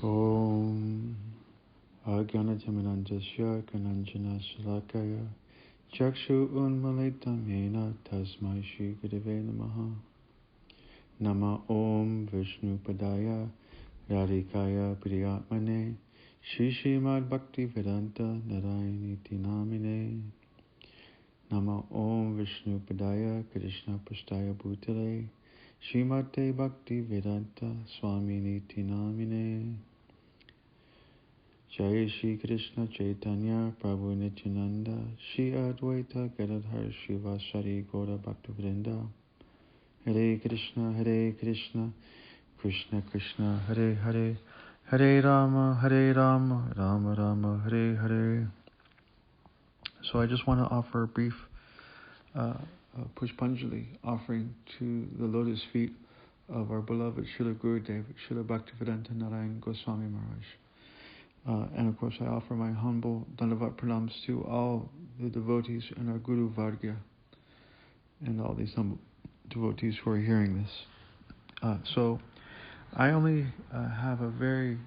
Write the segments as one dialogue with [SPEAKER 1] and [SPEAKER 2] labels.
[SPEAKER 1] Om Agyanatimanandasya Kananjana Salakaya Chakshu Unmalitam Yena Tasmai Shri Gurudeva Namaha. Nama Om Vishnu Padaya Radhikaya Priyatmane Shri Srimad Bhakti Vedanta Narayani Namine. Nama Om Vishnu Padaya Krishna Pastaya Bhutale Srimate Bhakti Vedanta Swami Niti Namine. Jai Shri Krishna Chaitanya Prabhu Nityananda Shri Advaita Gadadhar Shivasari Gaura Bhaktivinoda. Hare Krishna Krishna Krishna Hare Hare, Hare Rama Rama Rama Hare Hare. So I just want to offer a brief Pushpanjali offering to the lotus feet of our beloved Srila Gurudeva, Srila Bhaktivedanta Narayan Goswami Maharaj. And of course I offer my humble Dandavat pranams to all the devotees in our Guru Varga and all these humble devotees who are hearing this. So I only have a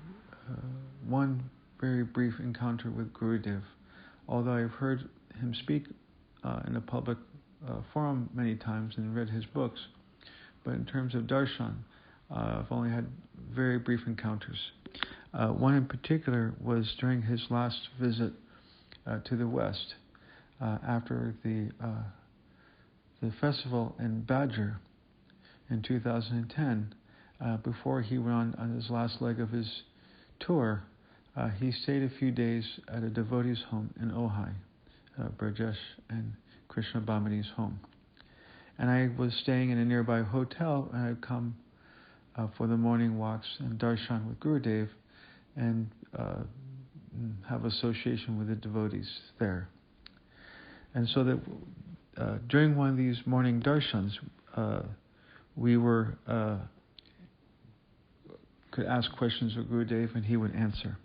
[SPEAKER 1] one very brief encounter with Gurudev, although I've heard him speak in a public forum many times and read his books. But in terms of darshan, I've only had very brief encounters. One in particular was during his last visit to the West, after the festival in Badger in 2010. Before he went on his last leg of his tour, he stayed a few days at a devotee's home in Ojai, Brajesh and Krishna Bhamini's home. And I was staying in a nearby hotel, and I'd come for the morning walks and darshan with Gurudev and have association with the devotees there. And so that during one of these morning darshans, we could ask questions of Gurudev and he would answer.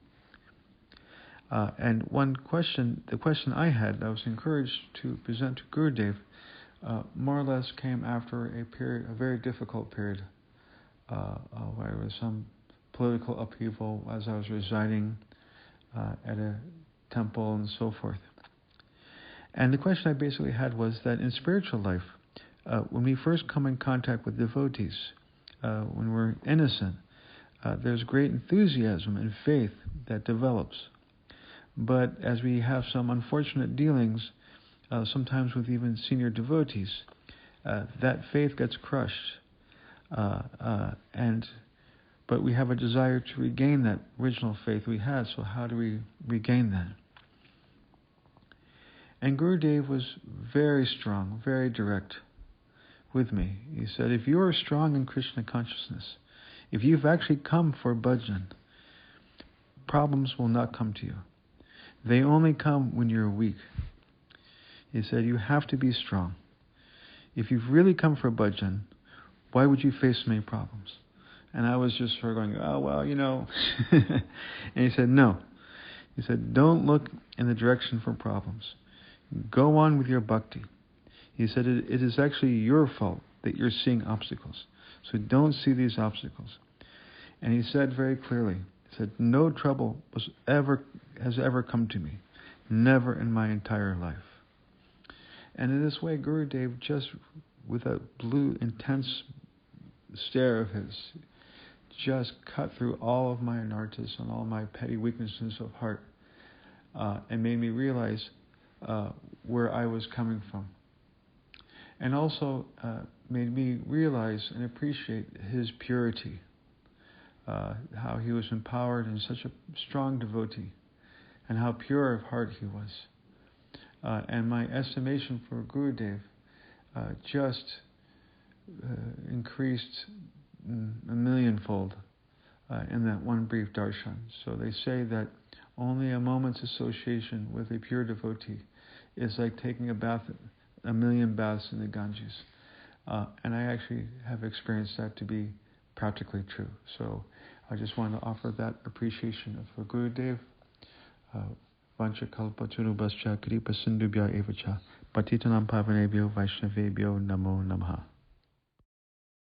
[SPEAKER 1] And the question I had, I was encouraged to present to Gurudev, more or less came after a very difficult period, where there was some political upheaval as I was residing at a temple and so forth. And the question I basically had was that in spiritual life, when we first come in contact with devotees, when we're innocent, there's great enthusiasm and faith that develops. But as we have some unfortunate dealings, sometimes with even senior devotees, that faith gets crushed. But we have a desire to regain that original faith we had, so how do we regain that? And Gurudev was very strong, very direct with me. He said, if you are strong in Krishna consciousness, if you've actually come for bhajan, problems will not come to you. They only come when you're weak. He said, you have to be strong. If you've really come for bhajan, why would you face so many problems? And I was just sort of going, oh, well, And he said, no. He said, don't look in the direction for problems. Go on with your bhakti. He said, it is actually your fault that you're seeing obstacles. So don't see these obstacles. And he said very clearly, he said, no trouble has ever come to me. Never in my entire life. And in this way, Gurudev, just with a blue, intense stare of his, just cut through all of my anarthas and all my petty weaknesses of heart, and made me realize where I was coming from. And also made me realize and appreciate his purity, how he was empowered and such a strong devotee, and how pure of heart he was. And my estimation for Gurudev just increased a millionfold in that one brief darshan. So they say that only a moment's association with a pure devotee is like taking a million baths in the Ganges. And I actually have experienced that to be practically true. So I just want to offer that appreciation for Gurudev. Vancha kalpatarubhascha kripa sindhubhya evacha patitanam pavanebhyo vaishnavebhyo namo namaha.